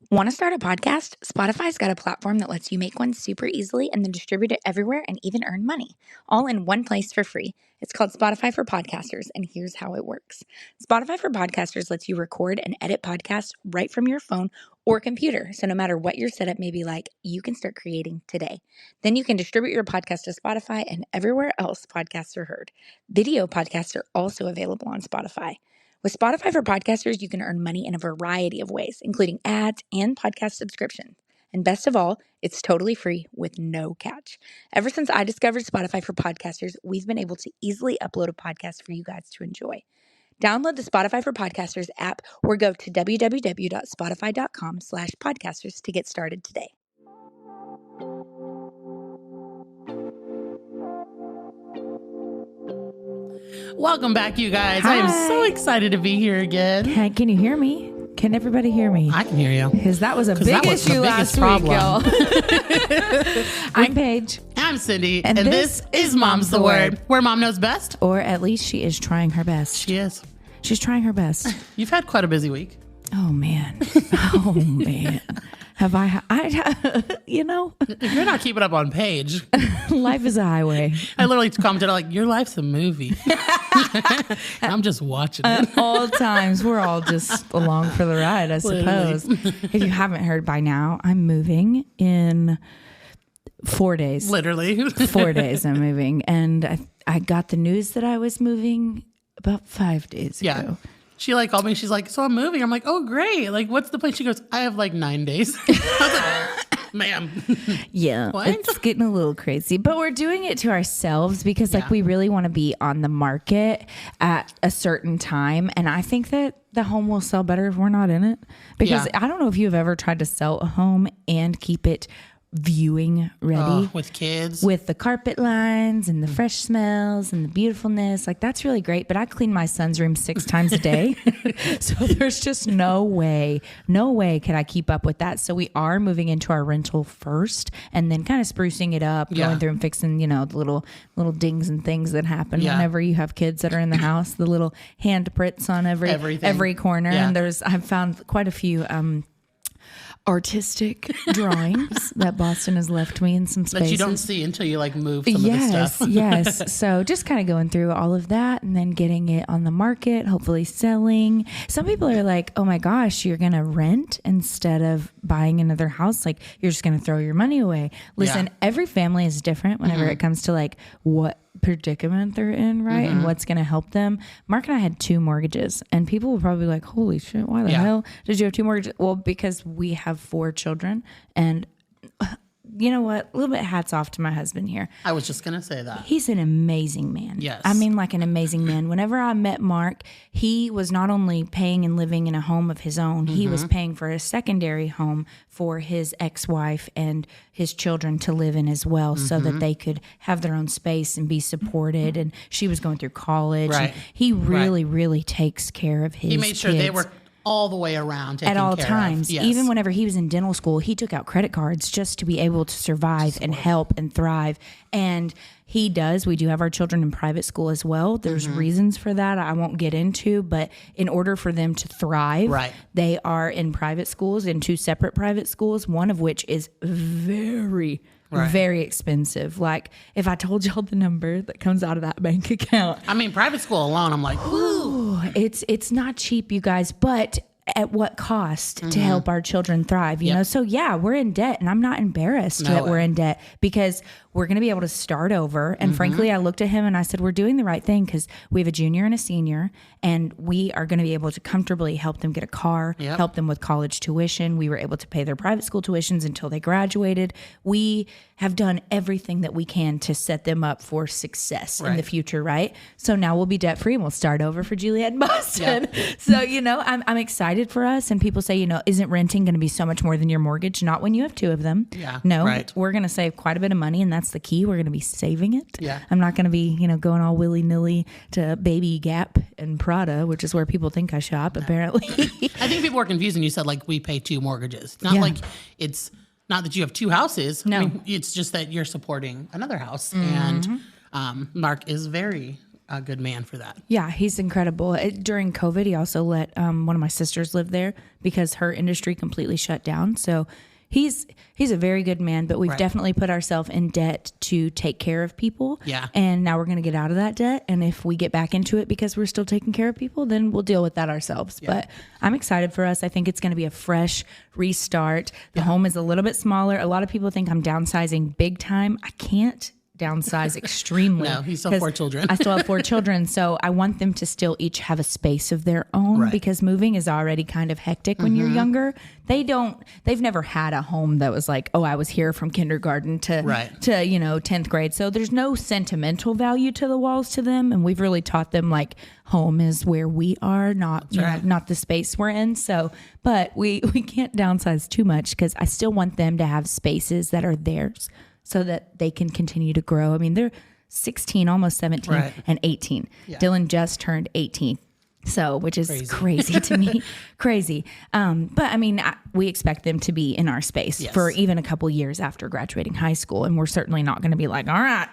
Want to start a podcast? Spotify's got a platform that lets you make one super easily and then distribute it everywhere and even earn money, all in one place for free. It's called Spotify for Podcasters, and here's how it works. Spotify for Podcasters lets you record and edit podcasts right from your phone or computer. So no matter what your setup may be like, you can start creating today. Then you can distribute your podcast to Spotify and everywhere else podcasts are heard. Video podcasts are also available on Spotify. With Spotify for Podcasters, you can earn money in a variety of ways, including ads and podcast subscriptions. And best of all, it's totally free with no catch. Ever since I discovered Spotify for Podcasters, we've been able to easily upload a podcast for you guys to enjoy. Download the Spotify for Podcasters app or go to www.spotify.com/podcasters to get started today. Welcome back, you guys. Hi. I am so excited to be here again. Can you hear me? Can everybody hear me? I can hear you. Because that was a big issue last week, y'all. I'm Paige. I'm Cyndi. And this is Mom's the Word, where mom knows best. Or at least she is trying her best. She is. She's trying her best. You've had quite a busy week. Oh, man. Oh, man. Have you know? If you're not keeping up on Paige. Life is a highway. I literally commented like, your life's a movie. I'm just watching it. At all times. We're all just along for the ride, I suppose. If you haven't heard by now, I'm moving in 4 days. Literally. 4 days I'm moving. And I got the news that I was moving about 5 days ago. Yeah. She called me. She's like, so I'm moving. I'm like, oh, great. Like, what's the plan? She goes, I have 9 days. I was like, ma'am. Yeah, What? It's getting a little crazy, but we're doing it to ourselves because we really want to be on the market at a certain time. And I think that the home will sell better if we're not in it, because I don't know if you've ever tried to sell a home and keep it viewing ready with kids, with the carpet lines and the fresh smells and the beautifulness. That's really great, but I clean my son's room 6 times a day. So there's just no way can I keep up with that. So we are moving into our rental first and then kind of sprucing it up, going through and fixing, the little dings and things that happen whenever you have kids that are in the house, the little handprints on every corner. And I've found quite a few artistic drawings that Boston has left me in some spaces that you don't see until you move some of the stuff. Yes. So just kind of going through all of that and then getting it on the market, hopefully selling. Some people are like, oh my gosh, you're going to rent instead of buying another house. You're just going to throw your money away. Listen, every family is different whenever it comes to what predicament they're in, right? And what's going to help them. Mark and I had 2 mortgages, and people will probably be like, holy shit, why the hell did you have 2 mortgages? Well, because we have 4 children, and you know what? A little bit hats off to my husband here. I was just going to say that. He's an amazing man. Yes. I mean, an amazing man. Whenever I met Mark, he was not only paying and living in a home of his own, he was paying for a secondary home for his ex-wife and his children to live in as well, so that they could have their own space and be supported. And she was going through college. Right. And he really, really takes care of his He made sure kids they were all the way around at all care times. of. Yes. Even whenever he was in dental school, he took out credit cards just to be able to survive and help and thrive. And we do have our children in private school as well. There's reasons for that I won't get into, but in order for them to thrive, they are in private schools, in 2 separate private schools, one of which is very expensive. If I told y'all the number that comes out of that bank account. I mean, private school alone, I'm like, ooh. It's not cheap, you guys, but at what cost to help our children thrive, you know? So we're in debt, and I'm not embarrassed that we're in debt, because we're going to be able to start over. And frankly, I looked at him and I said, we're doing the right thing, because we have a junior and a senior, and we are going to be able to comfortably help them get a car, help them with college tuition. We were able to pay their private school tuitions until they graduated. We have done everything that we can to set them up for success in the future, right? So now we'll be debt free and we'll start over for Juliet and Boston. So, I'm excited for us. And people say, isn't renting going to be so much more than your mortgage? Not when you have 2 of them. Yeah. No, we're going to save quite a bit of money, and that's the key. We're going to be saving it. Yeah. I'm not going to be, going all willy-nilly to Baby Gap and Prada, which is where people think I shop, apparently. I think people were confused when you said we pay 2 mortgages. Not it's not that you have 2 houses. No. I mean, it's just that you're supporting another house. And Mark is very a good man for that. Yeah, he's incredible. During COVID, he also let one of my sisters live there because her industry completely shut down. So he's a very good man, but we've definitely put ourselves in debt to take care of people. Yeah. And now we're going to get out of that debt. And if we get back into it because we're still taking care of people, then we'll deal with that ourselves. Yeah. But I'm excited for us. I think it's going to be a fresh restart. The home is a little bit smaller. A lot of people think I'm downsizing big time. I can't downsize extremely. No, you still have 4 children. I still have 4 children. So I want them to still each have a space of their own because moving is already kind of hectic when you're younger. They've never had a home that was like, oh, I was here from kindergarten to 10th grade. So there's no sentimental value to the walls to them. And we've really taught them like home is where we are, not the space we're in. So, but we can't downsize too much because I still want them to have spaces that are theirs, so that they can continue to grow. I mean, they're 16, almost 17, and 18. Yeah. Dylan just turned 18, so which is crazy to me. Crazy. But I mean, we expect them to be in our space for even a couple years after graduating high school, and we're certainly not going to be like, all right,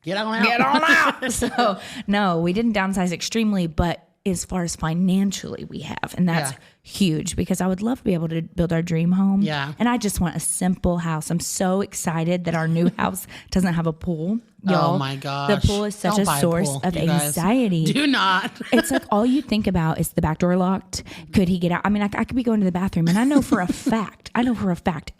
get on out. Get on out. So no, we didn't downsize extremely, but as far as financially we have, and that's huge because I would love to be able to build our dream home. Yeah. And I just want a simple house. I'm so excited that our new house doesn't have a pool. Y'all, oh my gosh. The pool is such a source of anxiety. Do not. It's like all you think about is the back door locked. Could he get out? I mean, I could be going to the bathroom and I know for a fact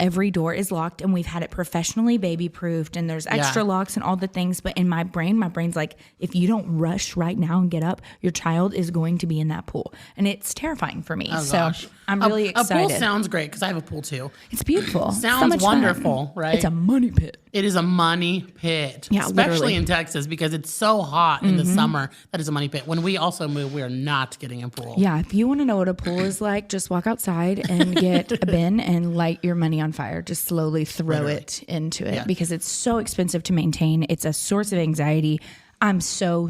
every door is locked and we've had it professionally baby proofed and there's extra locks and all the things. But in my brain's like, if you don't rush right now and get up, your child is going to be in that pool. And it's terrifying for me. Oh, gosh. I'm really excited. A pool sounds great because I have a pool too. It's beautiful. Sounds so wonderful, fun. right? It's a money pit. It is a money pit. Yeah, especially literally. In Texas because it's so hot in the summer. That is a money pit. When we also move, we are not getting a pool. Yeah, if you want to know what a pool is like, just walk outside and get a bin and light your money on fire. Just slowly throw it into it because it's so expensive to maintain. It's a source of anxiety. I'm so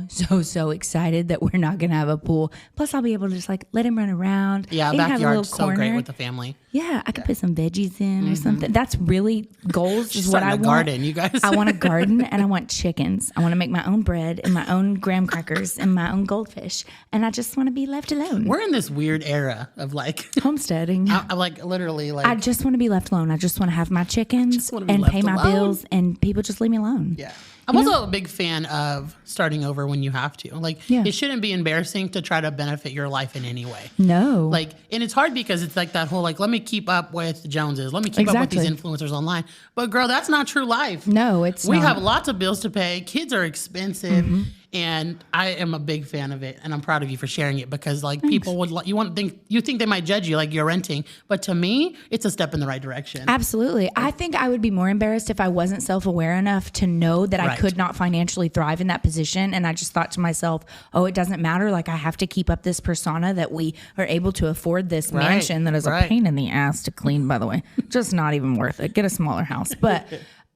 excited that we're not going to have a pool. Plus, I'll be able to just like let him run around. Yeah, backyard's so great with the family. Yeah, I could put some veggies in or something. That's really goals is what I want. Garden, you guys. I want a garden and I want chickens. I want to make my own bread and my own graham crackers and my own goldfish. And I just want to be left alone. We're in this weird era of like homesteading. I like literally like. I just want to be left alone. I just want to have my chickens and pay my bills and people just leave me alone. Yeah. I'm also a big fan of starting over when you have to. Like, it shouldn't be embarrassing to try to benefit your life in any way. No. Like, and it's hard because it's like that whole, like, let me keep up with the Joneses. Let me keep up with these influencers online. But, girl, that's not true life. No, it's not. We have lots of bills to pay. Kids are expensive. Mm-hmm. And I am a big fan of it, and I'm proud of you for sharing it because, like, people would you think they might judge you like you're renting, but to me, it's a step in the right direction. Absolutely, I think I would be more embarrassed if I wasn't self-aware enough to know that I could not financially thrive in that position, and I just thought to myself, "Oh, it doesn't matter. Like, I have to keep up this persona that we are able to afford this mansion that is a pain in the ass to clean. By the way, just not even worth it. Get a smaller house, but."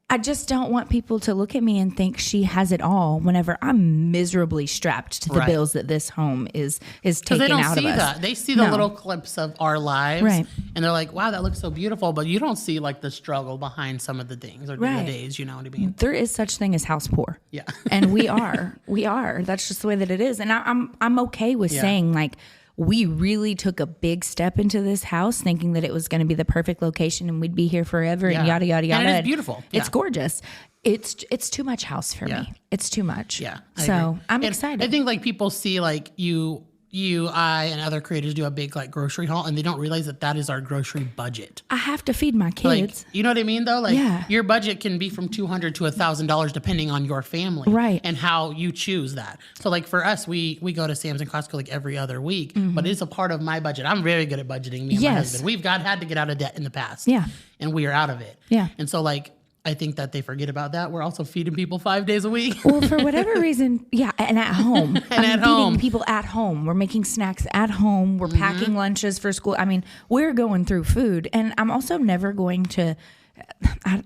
I just don't want people to look at me and think she has it all whenever I'm miserably strapped to the bills that this home is taking out of us. They don't see that. They see the little clips of our lives and they're like, wow, that looks so beautiful. But you don't see like the struggle behind some of the things or the days, you know what I mean? There is such thing as house poor. Yeah. And we are. That's just the way that it is. And I'm okay with saying like, we really took a big step into this house thinking that it was going to be the perfect location and we'd be here forever and yada, yada, yada. And it is beautiful. It's gorgeous. It's too much house for me. It's too much. Yeah. So I'm excited. I think like people see like I and other creators do a big like grocery haul and they don't realize that is our grocery budget. I have to feed my kids. Like, you know what I mean though? Like your budget can be from $200 to $1,000 depending on your family. Right. And how you choose that. So like for us, we go to Sam's and Costco like every other week, but it's a part of my budget. I'm very good at budgeting, me and my husband. We've had to get out of debt in the past. Yeah. And we are out of it. Yeah. And so like, I think that they forget about that. We're also feeding people 5 days a week. Well, for whatever reason, and at home. Feeding people at home. We're making snacks at home. We're packing lunches for school. I mean, we're going through food. And I'm also never going to, how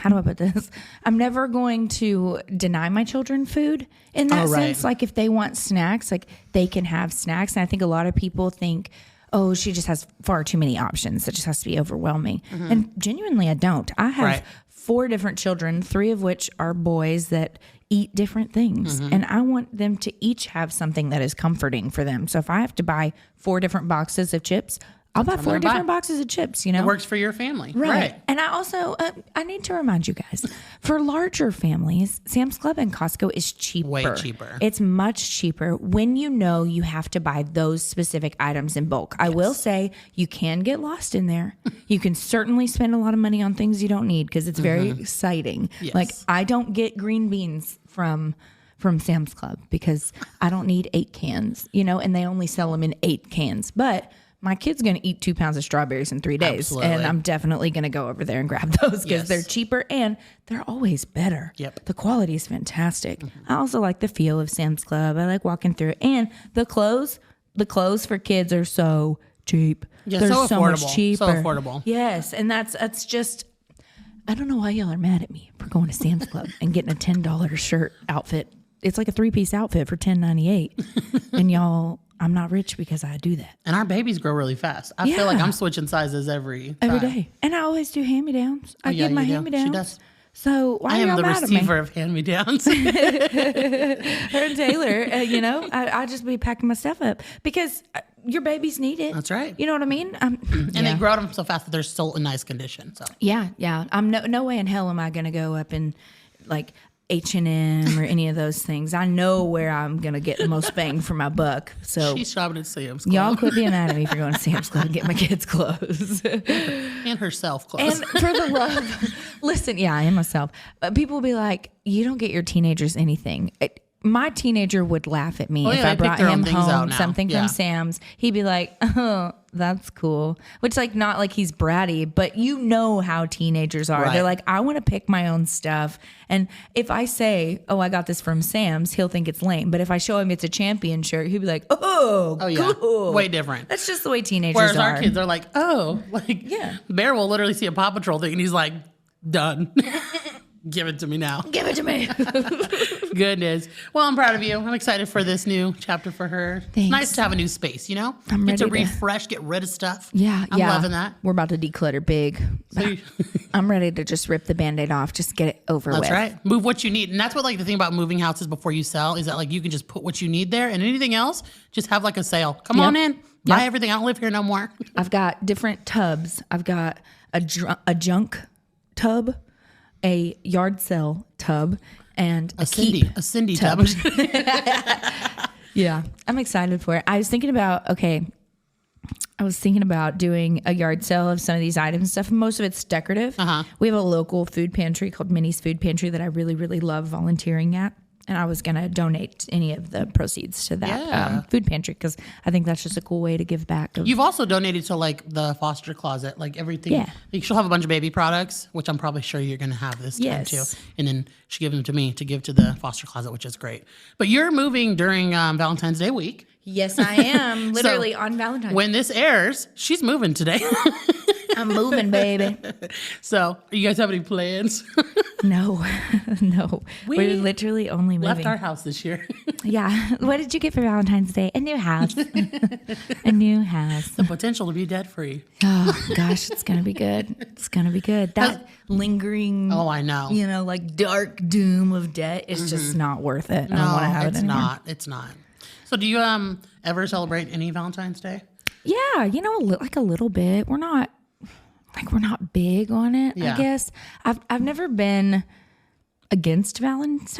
do I put this? I'm never going to deny my children food in that sense. Like if they want snacks, like they can have snacks. And I think a lot of people think, oh, she just has far too many options. It just has to be overwhelming. And genuinely, I don't. I have 4 different children, 3 of which are boys that eat different things. And I want them to each have something that is comforting for them. So if I have to buy 4 different boxes of chips, I'll buy 4 different boxes of chips, It works for your family. Right. And I also, I need to remind you guys, for larger families, Sam's Club and Costco is cheaper. Way cheaper. It's much cheaper when you know you have to buy those specific items in bulk. I will say you can get lost in there. You can certainly spend a lot of money on things you don't need because it's very exciting. Yes. Like I don't get green beans from Sam's Club because I don't need 8 cans, and they only sell them in 8 cans. But my kid's going to eat 2 pounds of strawberries in 3 days. Absolutely. And I'm definitely going to go over there and grab those because they're cheaper and they're always better. Yep. The quality is fantastic. I also like the feel of Sam's Club. I like walking through it. And the clothes for kids are so cheap. Yeah, they're so so affordable. much cheaper. So affordable. Yes. And that's just, I don't know why y'all are mad at me for going to Sam's Club and getting a $10 shirt outfit. It's like a 3-piece outfit for $10.98. And y'all, I'm not rich because I do that. And our babies grow really fast. I feel like I'm switching sizes every day. And I always do hand-me-downs. I give my hand-me-downs. She does. So why I am y'all the mad at me? receiver of hand-me-downs. Her and Taylor, I just be packing my stuff up because your babies need it. That's right. You know what I mean? And they grow them so fast that they're still in nice condition. So yeah. I'm no way in hell am I going to go up and like H&M or any of those things. I know where I'm going to get the most bang for my buck. So she's shopping at Sam's Club. y'all quit being mad at me for going to Sam's Club and get my kids clothes. And herself clothes. And for the love, listen, yeah, I am myself. People will be like, you don't get your teenagers anything. My teenager would laugh at me if I brought him home something from Sam's. He'd be like, oh, that's cool. Which, like, not like he's bratty, but you know how teenagers are. Right. They're like, I want to pick my own stuff. And if I say, oh, I got this from Sam's, he'll think it's lame. But if I show him it's a Champion shirt, he'll be like, oh yeah, cool. Way different. That's just the way teenagers Whereas are. our kids are like, Bear will literally see a Paw Patrol thing and he's like, done. Give it to me now. Give it to me. Goodness. Well, I'm proud of you. I'm excited for this new chapter for her. Thanks. It's nice to have a new space, I'm get to ready refresh, get rid of stuff. Yeah. I'm loving that. We're about to declutter big. I'm ready to just rip the Band-Aid off, just get it over with. That's right. Move what you need. And that's what the thing about moving houses before you sell is that you can just put what you need there and anything else, just have a sale. Come on in. Buy everything. I don't live here no more. I've got different tubs. I've got a junk tub, a yard sale tub, and a Cyndi tub. Yeah, I'm excited for it. I was thinking about doing a yard sale of some of these items and stuff. Most of it's decorative. We have a local food pantry called Minnie's Food Pantry that I really, really love volunteering at. And I was going to donate any of the proceeds to that food pantry because I think that's just a cool way to give back. You've also donated to the foster closet, everything. Yeah. She'll have a bunch of baby products, which I'm probably sure you're going to have this time too. And then she gives them to me to give to the foster closet, which is great. But you're moving during Valentine's Day week. Yes, I am. Literally on Valentine's. When this airs, she's moving today. I'm moving, baby. So, you guys have any plans? No. We're literally only moving. Left our house this year. Yeah. What did you get for Valentine's Day? A new house. A new house. The potential to be debt free. Oh, gosh, it's going to be good. It's going to be good. That lingering, I know. Dark doom of debt is just not worth it. No, I don't want to have it anymore. It's not. So do you ever celebrate any Valentine's Day? Yeah, a little bit. We're not big on it, I guess. I've never been against Valentine's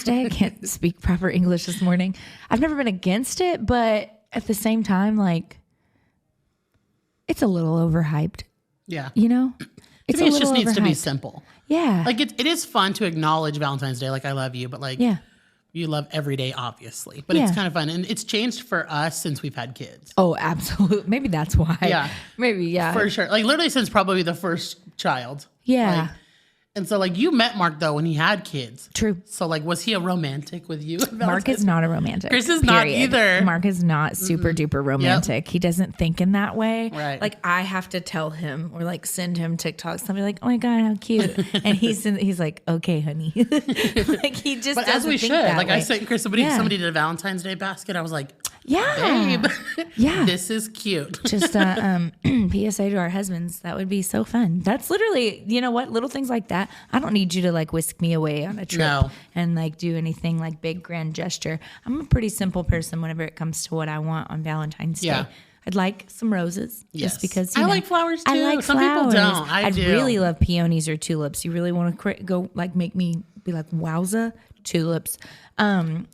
Day. I can't speak proper English this morning. I've never been against it, but at the same time, it's a little overhyped. Yeah. It's to me, it just needs to be overhyped. simple. Yeah. It is fun to acknowledge Valentine's Day, I love you, but you love every day, obviously. But it's kind of fun. And it's changed for us since we've had kids. Oh, absolutely. Maybe that's why. Yeah. Maybe, yeah. For sure. Literally since probably the first child. Yeah. And so, you met Mark, though, when he had kids. True. So, was he a romantic with you? Mark is not a romantic. Chris is not either. Mark is not super duper romantic. Yep. He doesn't think in that way. Right. I have to tell him or send him TikToks. Somebody oh my God, how cute. And he's like, okay, honey. He just But doesn't as we think should. that way. I sent Chris, somebody did a Valentine's Day basket. I was like, Yeah. babe, Yeah. this is cute. Just PSA to our husbands. That would be so fun. That's literally, you know what? Little things like that. I don't need you to like whisk me away on a trip and like do anything like big grand gesture. I'm a pretty simple person whenever it comes to what I want on Valentine's Day. I'd like some roses just because I like flowers too. I like Some flowers. people don't. I do. really love peonies or tulips. You really want to go like make me be like wowza tulips. And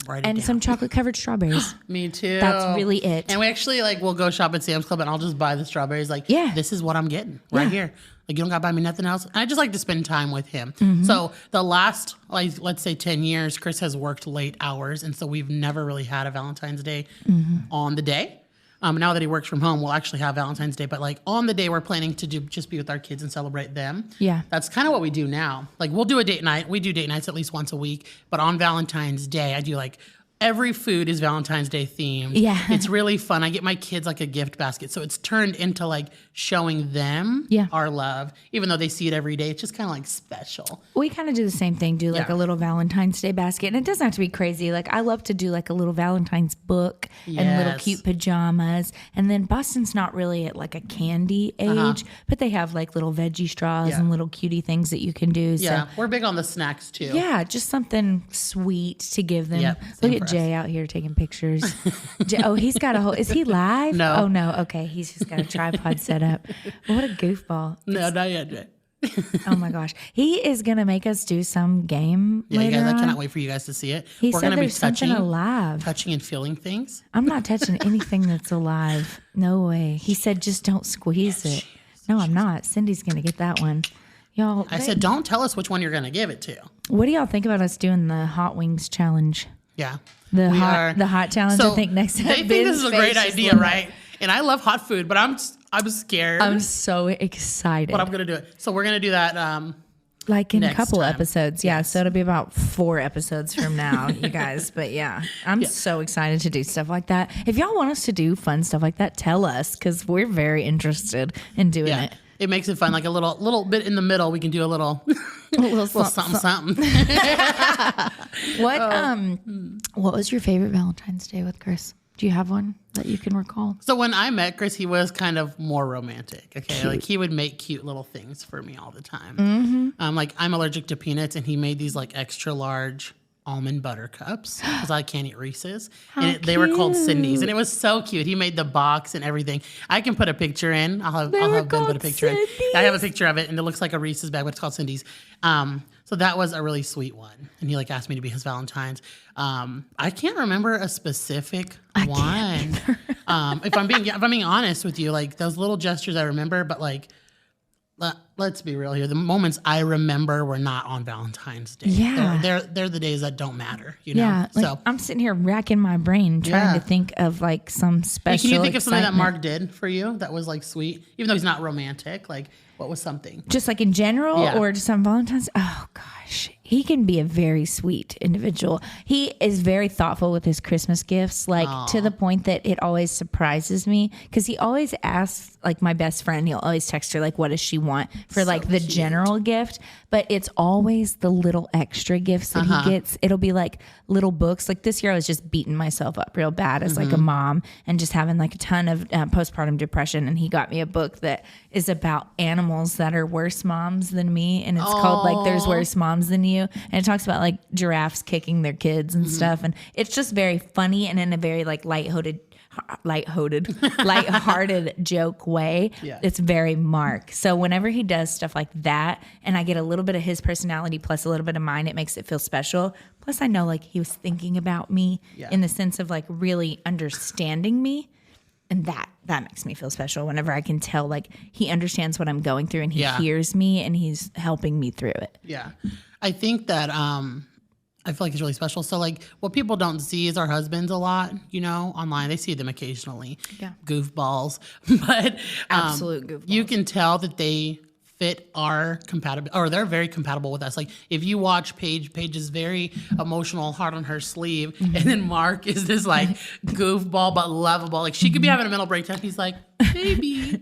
some chocolate covered strawberries. Me too. That's really it. And we actually like we'll go shop at Sam's Club and I'll just buy the strawberries. Like, this is what I'm getting right here. Like, you don't got to buy me nothing else. And I just like to spend time with him. So the last, like, let's say 10 years, Chris has worked late hours. And so we've never really had a Valentine's Day on the day. Now that he works from home, we'll actually have Valentine's Day. But like on the day, we're planning to just be with our kids and celebrate them. Yeah. That's kind of what we do now. Like we'll do a date night. We do date nights at least once a week. But on Valentine's Day, I do like every food is Valentine's Day themed. Yeah. It's really fun. I get my kids like a gift basket. So it's turned into like showing them our love. Even though they see it every day, it's just kind of like special. We kind of do the same thing, do like a little Valentine's Day basket. And it doesn't have to be crazy. Like I love to do like a little Valentine's book and little cute pajamas. And then Boston's not really at like a candy age, but they have like little veggie straws and little cutie things that you can do. Yeah, so, we're big on the snacks too. Yeah, just something sweet to give them. Look at Jay out here taking pictures. He's got a whole, is he live? No. Oh no, okay. He's just got a tripod set up. What a goofball. No, not yet, Jay. Oh my gosh. He is going to make us do some game you later guys, on. I cannot wait for you guys to see it. He We're said gonna there's be touching something alive. and feeling things. I'm not touching anything that's alive. No way. He said just don't squeeze it. No, I'm not. Cindy's going to get that one. Y'all. I said don't tell us which one you're going to give it to. What do y'all think about us doing the hot wings challenge? Yeah. The hot challenge, so I think next time. They think this is a great idea, right? And I love hot food, but I'm scared. I'm so excited. But I'm going to do it. So we're going to do that like in a couple episodes. Yeah. So it'll be about 4 episodes from now, you guys. But yeah, I'm so excited to do stuff like that. If y'all want us to do fun stuff like that, tell us because we're very interested in doing it. It makes it fun. Like a little bit in the middle, we can do a little something. What was your favorite Valentine's Day with Chris? Do you have one that you can recall? So when I met Chris, he was kind of more romantic. Okay, cute. Like he would make cute little things for me all the time. Like I'm allergic to peanuts, and he made these like extra large almond butter cups because I can't eat Reese's. They were called Cindy's, and it was so cute. He made the box and everything. I can put a picture in. I'll have Ben put a picture in. I have a picture of it, and it looks like a Reese's bag, but it's called Cindy's. So that was a really sweet one, and he like asked me to be his Valentine's. I can't remember a specific one. If I'm being honest with you, like those little gestures I remember, but like. Let's be real here. The moments I remember were not on Valentine's Day. Yeah. They're the days that don't matter, you know? Yeah. Like, so I'm sitting here racking my brain trying to think of like some special Can you think excitement. of something that Mark did for you that was like sweet? Even though he's not romantic, like what was something? Just like in general or just on Valentine's? Oh gosh. He can be a very sweet individual. He is very thoughtful with his Christmas gifts, like to the point that it always surprises me because he always asks, like my best friend, he'll always text her, like, what does she want for like the general gift? But it's always the little extra gifts that he gets. It'll be like little books. Like this year I was just beating myself up real bad as like a mom and just having like a ton of postpartum depression. And he got me a book that is about animals that are worse moms than me. And it's called like There's Worse Moms Than You. And it talks about like giraffes kicking their kids and stuff. And it's just very funny and in a very like lighthearted joke way. Yeah. It's very Mark. So whenever he does stuff like that and I get a little bit of his personality plus a little bit of mine, it makes it feel special. Plus I know like he was thinking about me in the sense of like really understanding me. And that makes me feel special whenever I can tell like he understands what I'm going through and he hears me and he's helping me through it. Yeah. I think that I feel like it's really special. So like what people don't see is our husbands a lot, you know, online. They see them occasionally. Yeah. Goofballs. But absolute goofballs. You can tell that they fit our compatibility, or they're very compatible with us. Like if you watch Paige is very emotional, heart on her sleeve, and then Mark is this like goofball but lovable. Like she could be having a mental breakdown. He's like, baby,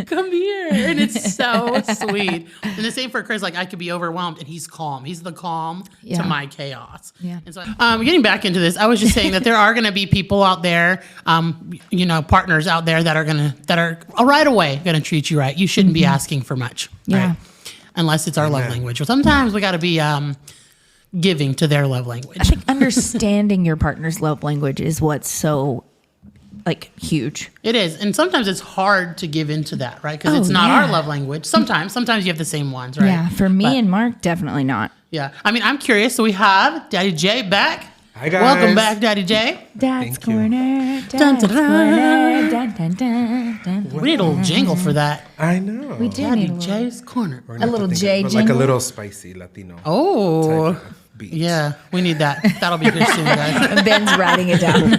come here. And it's so sweet. And the same for Chris. Like, I could be overwhelmed and he's calm. He's the calm to my chaos. Yeah. And so, getting back into this, I was just saying that there are going to be people out there, partners out there that are right away going to treat you right. You shouldn't be asking for much. Yeah. Right? Unless it's our love language. Well, sometimes we got to be giving to their love language. I think understanding your partner's love language is what's so huge. It is. And sometimes it's hard to give into that, right? Because it's not our love language. Sometimes you have the same ones, right? Yeah. For me and Mark, definitely not. Yeah. I mean, I'm curious. So we have Daddy J back. Hi, guys. Welcome back, Daddy J. Dad's Thank you. Corner. Dun, Dad's dun, dun. Corner. Dun, dun, dun, dun, dun. We need a little jingle for that. I know. We do Daddy need a little. J's Corner. We're gonna have little to think J of, like a jingle? little spicy Latino Oh. type of beat. Yeah, we need that. That'll be good soon, guys. Ben's writing it down.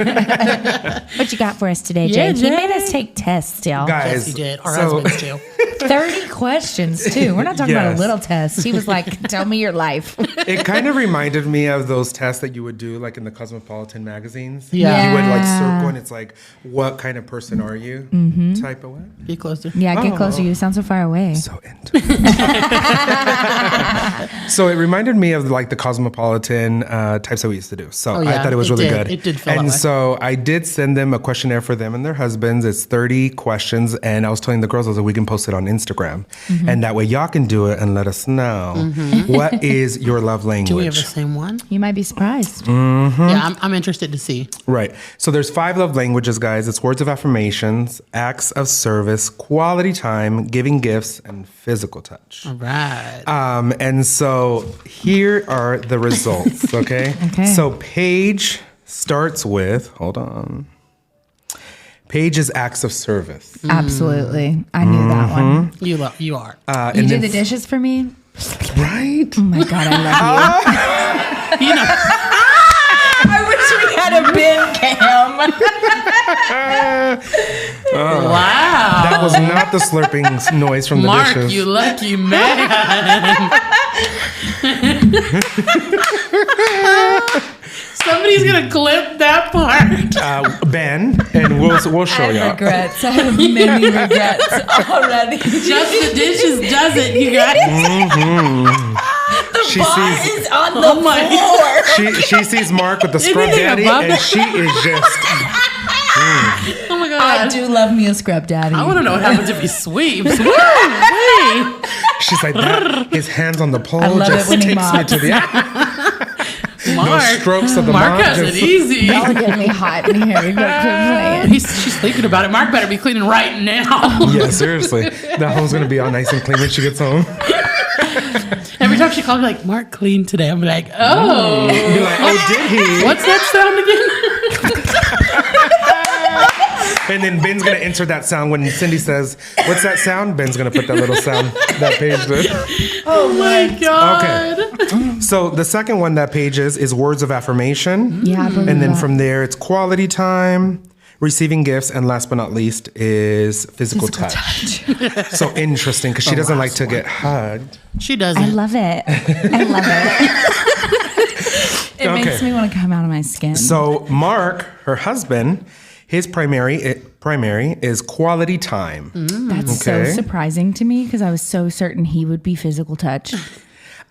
What you got for us today, Jay? Yeah, He Jay. made us take tests, y'all. Yes, Guys, he did. Our so- husbands too. 30 questions, too. We're not talking about a Yes. little test. He was like, tell me your life. It kind of reminded me of those tests that you would do like in the Cosmopolitan magazines. Yeah. You would like circle and it's like, what kind of person are you? Type of way. Be closer. Yeah, get closer. You sound so far away. So into So it reminded me of like the Cosmopolitan types that we used to do. So I yeah, thought it was it really did. good. It did feel And that way. so I did send them a questionnaire for them and their husbands. It's 30 questions. And I was telling the girls, I was like, we can post it on Instagram. And that way y'all can do it and let us know. What is your love language? Do we have the same one? You might be surprised. Yeah, I'm interested to see. Right. So there's 5 love languages, guys. It's words of affirmations, acts of service, quality time, giving gifts, and physical touch. All right. And so here are the results, okay? Okay. So Paige starts with, hold on. Paige is acts of service. Absolutely. I knew that one. You are. You and do then- the dishes for me? Right? Oh my God, I love you. You know, I wish we had a bin cam. wow. That was not the slurping noise from the Mark, dishes. you lucky man. Somebody's gonna clip that part. Ben, and we'll show I you. have regrets. I have many regrets already. Just the dishes does it, you guys. She Bar sees is on the Oh my floor. she sees Mark with the scrub Anything daddy, above and that? she is just Oh my I god. do love me a scrub daddy. I want to know what happens if he sweeps. Woo-wee. she's like that. His hands on the pole I love just it when he takes me mops. to the Mark, strokes of the Mark mop has it just- easy. Y'all are getting me hot in here. We better quit playing. She's thinking about it. Mark better be cleaning right now. Yeah, seriously. That home's gonna be all nice and clean when she gets home. Every time she calls me like, Mark cleaned today, I'm like, oh. Be like, oh, did he? What's that sound again? And then Ben's gonna insert that sound when Cyndi says, "What's that sound?" Ben's gonna put that little sound that Paige did. Oh my God. Okay. So the second one that Paige is words of affirmation. Yeah, I believe And then that. from there, it's quality time, receiving gifts, and last but not least is physical touch. So interesting because she doesn't like to get hugged. She doesn't. I love it. I love it. It Okay. makes me want to come out of my skin. So Mark, her husband, his primary is quality time. That's so Okay. surprising to me because I was so certain he would be physical touch.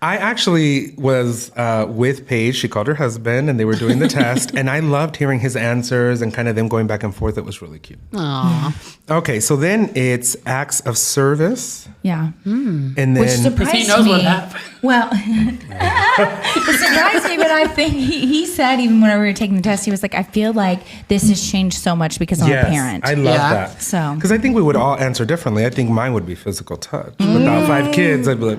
I actually was with Paige. She called her husband, and they were doing the test. And I loved hearing his answers and kind of them going back and forth. It was really cute. Aw. Okay, so then it's acts of service, Yeah. and then Which surprised He knows me. what happened. Well, it surprised me, but I think he said even when we were taking the test, he was like, I feel like this has changed so much because I'm a parent. I love Yeah. that. So- because I think we would all answer differently. I think mine would be physical touch. Without 5 kids, I'd be like.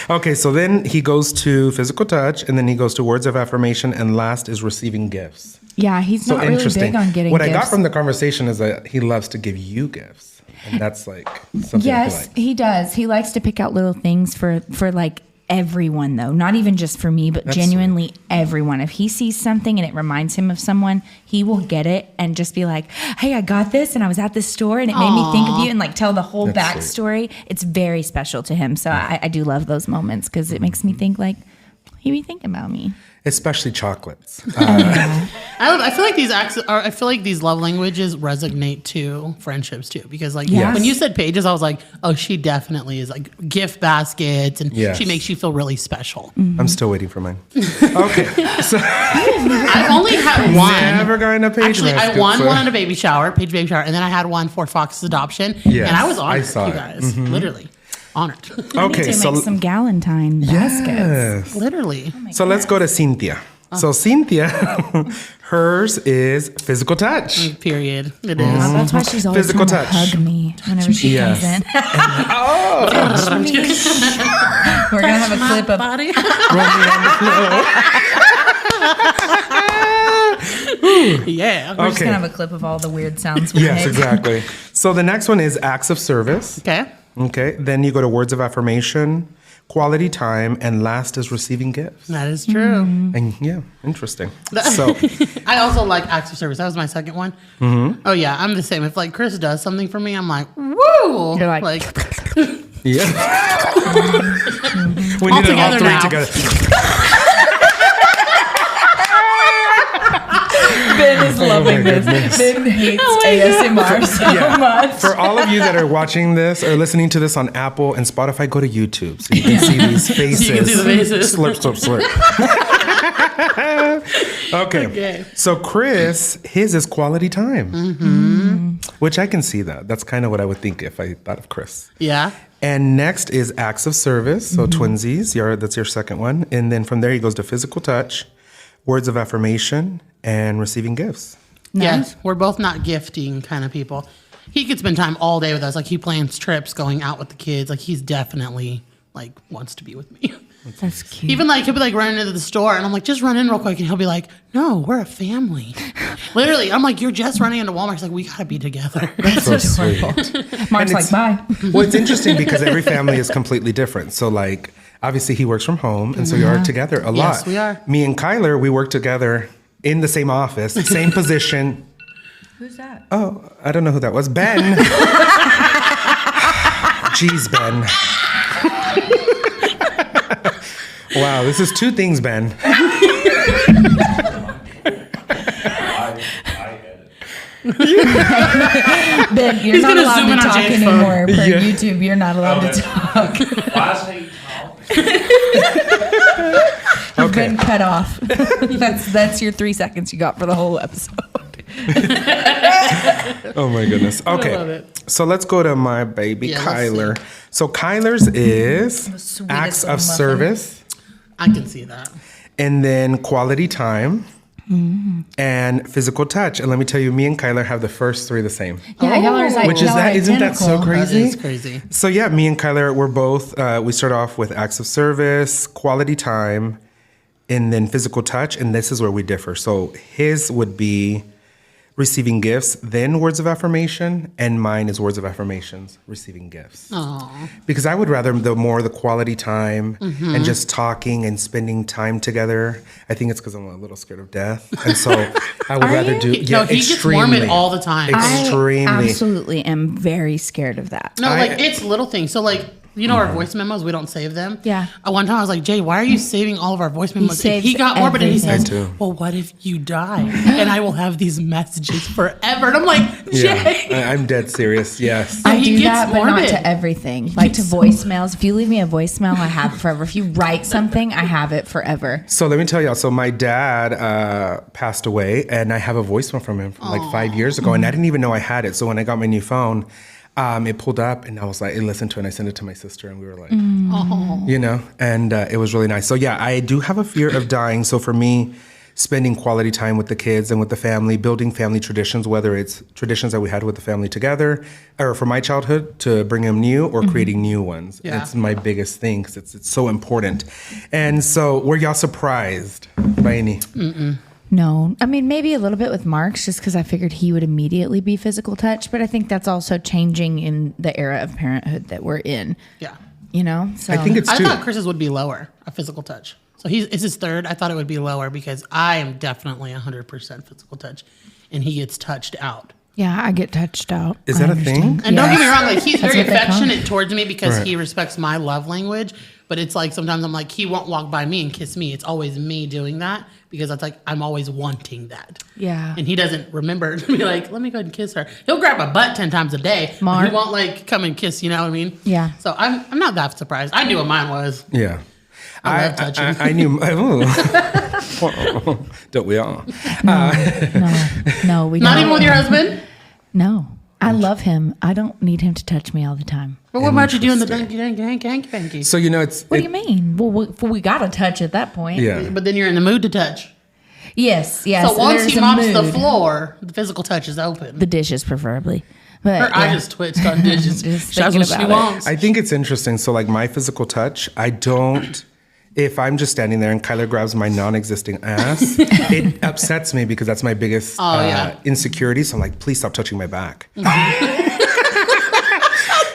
Okay, so then he goes to physical touch, and then he goes to words of affirmation, and last is receiving gifts. Yeah, he's So not really interesting. big on getting what gifts. I got from the conversation is that he loves to give you gifts, and that's like something. Yes, I like. he does. He likes to pick out little things for like everyone, though, not even just for me, but That's genuinely everyone. If he sees something and it reminds him of someone, he will get it and just be like, hey, I got this and I was at this store and it made me think of you, and like tell the whole That's backstory. It's very special to him. So I do love those moments because it makes me think like, he be thinking about me. Especially chocolates. I feel like these acts are. I feel like these love languages resonate to friendships too, because like Yes. when you said Paige's, I was like, oh, she definitely is like gift baskets, and Yes. she makes you feel really special. I'm still waiting for mine. Okay. So I've only had one. never gotten a Paige Actually, I basket, won so- one at a baby shower, Paige baby shower, and then I had one for Fox's adoption, Yes, and I was honored. I saw you it. guys, literally honored. Okay, to so make some Galentine baskets. yes. Literally. So let's go to Cynthia. So Cynthia, hers is physical touch. Period. It is. That's why she's always Physical trying to touch. hug me whenever she Yes. comes in. We're gonna have a clip of Body. Rolling on the floor. Yeah. We're just Okay. gonna have a clip of all the weird sounds we Yes, make. exactly. So the next one is acts of service. Okay. Okay. Then you go to words of affirmation, quality time, and last is receiving gifts. That is true. And yeah, interesting. So I also like acts of service. That was my second one. Oh yeah, I'm the same. If like Chris does something for me, I'm like, woo! You're like- yeah, we All need it all together three now. together. Ben is loving this. goodness. Ben hates ASMR so Yeah. much. For all of you that are watching this or listening to this on Apple and Spotify, go to YouTube so you can see these faces. You can see the faces. Slurp, slurp, slurp. Okay. So Chris, his is quality time, which I can see that. That's kind of what I would think if I thought of Chris. Yeah. And next is acts of service. So twinsies, that's your second one. And then from there he goes to physical touch, words of affirmation, and receiving gifts. Yes. We're both not gifting kind of people. He could spend time all day with us. Like he plans trips, going out with the kids. Like he's definitely like wants to be with me. That's cute. Even like he'll be like running into the store, and I'm like, just run in real quick, and he'll be like, no, we're a family. Literally, I'm like, you're just running into Walmart. He's like, we gotta be together. So sweet. Mark's like, it's- bye. Well, it's interesting because every family is completely different. So, like, obviously he works from home, and so you are together a lot. Yes, we are. Me and Kyler, we work together in the same office, same position. Who's that? Oh, I don't know who that was. Ben. Jeez, Ben. Wow, this is two things, Ben. Ben, you're He's not gonna allowed zoom to in on talk Jake's phone. anymore. Per Yeah. YouTube, you're not allowed to talk. You've been cut off. That's your 3 seconds you got for the whole episode. Oh my goodness. Okay. love it. So let's go to my baby Yeah, let's Kyler. So Kyler's is sweetest acts little of muffin. service, I can see that. and then quality time, and physical touch. And let me tell you, me and Kyler have the first three the same. Yeah, y'all are like, Which is y'all are that? Isn't that so identical. crazy? That is crazy. So yeah, me and Kyler, we're both. We start off with acts of service, quality time, and then physical touch. And this is where we differ. So his would be receiving gifts, then words of affirmation, and mine is words of affirmations, receiving gifts. Because I would rather the quality time and just talking and spending time together. I think it's because I'm a little scared of death, and so I would rather do. No, he gets morbid all the time. Extremely. I absolutely am very scared of that. No, like it's little things. So like, you know, our voice memos, we don't save them. Yeah. One time I was like, Jay, why are you saving all of our voice memos? And saves he got morbid and he everything. says, I do. well, what if you die? And I will have these messages forever. And I'm like, Jay. Yeah, I'm dead serious. Yes. I he do gets that, but not morbid. to everything. Like to voicemails. If you leave me a voicemail, I have it forever. If you write something, I have it forever. So let me tell y'all. So my dad passed away, and I have a voicemail from him from like 5 years ago, and I didn't even know I had it. So when I got my new phone, it pulled up, and I was like, I listened to it, and I sent it to my sister, and we were like, you know, and it was really nice. So yeah, I do have a fear of dying. So for me, spending quality time with the kids and with the family, building family traditions, whether it's traditions that we had with the family together, or from my childhood to bring them new, or creating new ones. Yeah. It's my biggest thing because it's so important. And so were y'all surprised by any? No. I mean, maybe a little bit with Mark's just because I figured he would immediately be physical touch, but I think that's also changing in the era of parenthood that we're in, Yeah. you know? So I think it's I too. thought Chris's would be lower, a physical touch. So it's his third. I thought it would be lower because I am definitely 100% physical touch, and he gets touched out. yeah, I get touched out. Is I that a understand. thing? And don't get me Yes. wrong, like he's That's very what they call it. affectionate towards me because Right. he respects my love language. But it's like sometimes I'm like, he won't walk by me and kiss me. It's always me doing that because it's like I'm always wanting that. Yeah. And he doesn't remember to be like, let me go ahead and kiss her. He'll grab a butt 10 times a day. Mark. He won't like come and kiss, you know what I mean? Yeah. So I'm not that surprised. I knew what mine was. Yeah. I love touching. I knew. Don't we all? No, we don't. Not even with your husband? No. I love him. I don't need him to touch me all the time. But what about you doing the hanky? So, it's... What do you mean? Well, we got to touch at that point. Yeah. But then you're in the mood to touch. Yes. So once there's he a mops the mood. floor, the physical touch is open. The dishes preferably. But Her eye just twitched on dishes. Just That's thinking what she about it. wants. I think it's interesting. So, like, my physical touch, I don't... If I'm just standing there and Kyler grabs my non-existing ass, it upsets me because that's my biggest insecurity. So I'm like, please stop touching my back.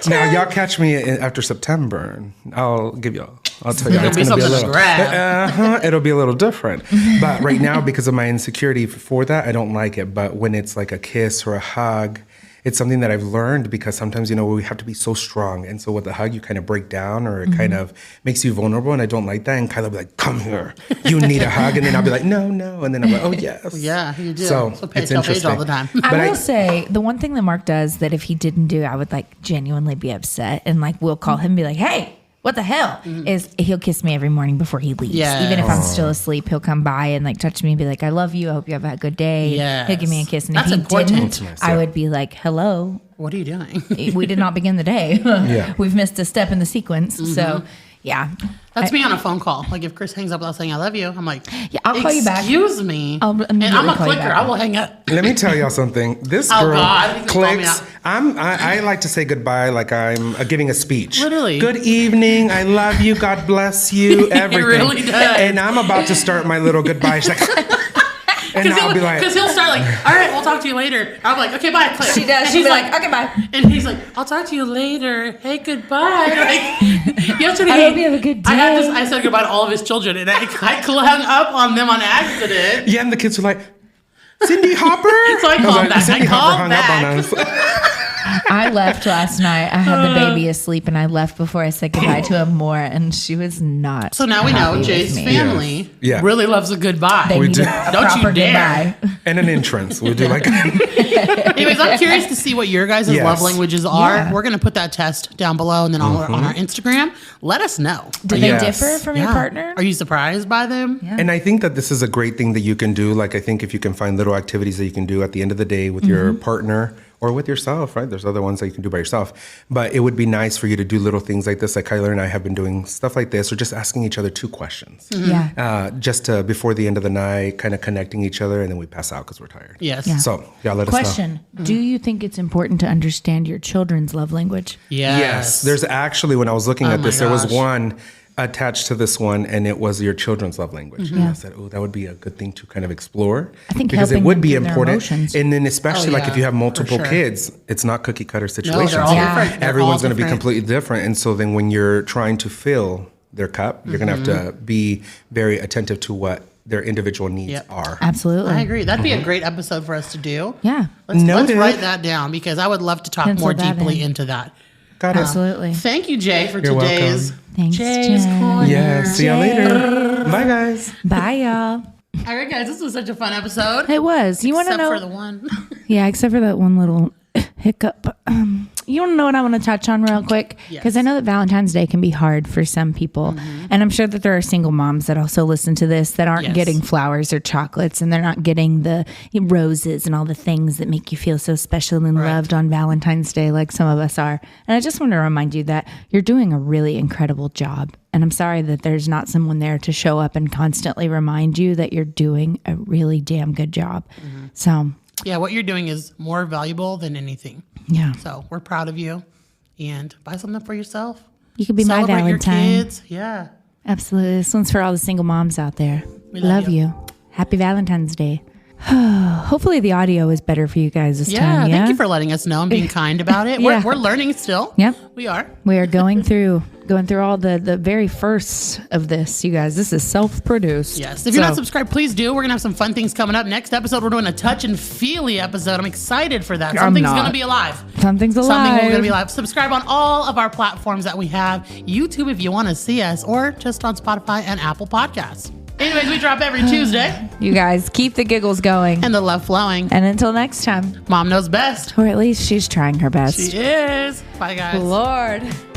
Now, y'all catch me after September. I'll tell you, it's It'll be going to be a something to little, grab. it'll be a little different. But right now, because of my insecurity for that, I don't like it. But when it's like a kiss or a hug, it's something that I've learned because sometimes, we have to be so strong. And so with the hug, you kind of break down or it kind of makes you vulnerable. And I don't like that. And Kyla will be like, come here. You need a hug. And then I'll be like, no. And then I'm like, oh, yes. Yeah, you do. So Paige it's interesting. all the time. I will say the one thing that Mark does that if he didn't do, I would like genuinely be upset. And like, we'll call him and be like, hey, what the hell? Is he'll kiss me every morning before he leaves. Yes. Even if I'm still asleep, he'll come by and like touch me and be like, I love you. I hope you have a good day. Yes. He'll give me a kiss. And That's if he important. didn't, I would be like, hello. What are you doing? We did not begin the day. Yeah. We've missed a step in the sequence. So yeah. That's me on a phone call. Like if Chris hangs up without saying I love you, I'm like, Yeah, I'll call you back. Excuse me. I'll and I'm immediately a call you clicker. back. I will hang up. Let me tell y'all something. This Oh, girl God. He's gonna call me clicks. out. I like to say goodbye like I'm giving a speech. Literally. Good evening. I love you. God bless you. Everything. really does. And I'm about to start my little goodbye. She's like, and I'll be like, because he'll start like, all right, we'll talk to you later. I'm like, okay, bye, click. She does. And She'll he's be like, okay, bye. And he's like, I'll talk to you later. Hey, goodbye. Like, yesterday, I hope you have a good day. I said goodbye to all of his children, and I hung up on them on accident. yeah, and the kids are like, Cyndi Hopper. So I called back. Cyndi I Hopper called hung back. up on us. I left last night. I had the baby asleep and I left before I said goodbye to him more. And she was not. So now we happy know with Jay's me. family Yeah. really loves a goodbye. They We need do. a Don't you proper dare. goodbye. And an entrance. We'll do like, Anyways, I'm curious to see what your guys' Yes. love languages are. Yeah. We're going to put that test down below and then on our Instagram. Let us know. Do they Yes. differ from your partner? Are you surprised by them? Yeah. and I think that this is a great thing that you can do. Like, I think if you can find little activities that you can do at the end of the day with your partner or with yourself, right? There's other ones that you can do by yourself. But it would be nice for you to do little things like this. Like Kyler and I have been doing stuff like this, or just asking each other 2 questions. Yeah. Just to, before the end of the night, kind of connecting each other, and then we pass out because we're tired. Yes. Yeah. So, y'all let us know. Question. Do you think it's important to understand your children's love language? Yes. There's actually, when I was looking at my this, there was gosh. one attached to this one, and it was your children's love language. And I said, oh, that would be a good thing to kind of explore. I think because it helping would them be through their important. emotions. And then especially like yeah, if you have for multiple sure. kids, it's not cookie cutter situations. they're all Yeah. different. They're Everyone's all going to be different. completely different. And so then when you're trying to fill their cup, you're going to have to be very attentive to what their individual needs Yep. are. Absolutely. I agree. That'd be a great episode for us to do. Yeah. Let's Noted. write that down because I would love to talk Pencil more that deeply in. into that. Got it. Absolutely. Thank you, Jay, for You're today's welcome. Thanks, Jay's Jen. Corner. Yeah. See y'all later. Bye, guys. Bye, y'all. All right, guys, this was such a fun episode. It was. You want to Except know? for the one. Yeah, except for that one little hiccup. You want to know what I want to touch on real quick? Because I know that Valentine's Day can be hard for some people. And I'm sure that there are single moms that also listen to this that aren't Yes. getting flowers or chocolates and they're not getting the roses and all the things that make you feel so special and loved on Valentine's Day like some of us are. And I just want to remind you that you're doing a really incredible job. And I'm sorry that there's not someone there to show up and constantly remind you that you're doing a really damn good job. So, Yeah, what you're doing is more valuable than anything. yeah. So we're proud of you. And buy something for yourself. You could be my Celebrate Valentine. your kids. Yeah. Absolutely. This one's for all the single moms out there. We love love you. Happy Valentine's Day. Hopefully the audio is better for you guys this time. Yeah. Thank you for letting us know and being kind about it. Yeah. We're learning still. Yep. We are. We are going through going through all the very first of this, you guys. This is self-produced. Yes. If you're not subscribed, please do. We're going to have some fun things coming up. Next episode, we're doing a touch and feely episode. I'm excited for that. Something's going to be alive. Something's alive. Something going to be alive. Subscribe on all of our platforms that we have. YouTube if you want to see us, or just on Spotify and Apple Podcasts. Anyways, we drop every Tuesday. You guys, keep the giggles going. And the love flowing. And until next time. Mom knows best. Or at least she's trying her best. She is. Bye, guys. Lord.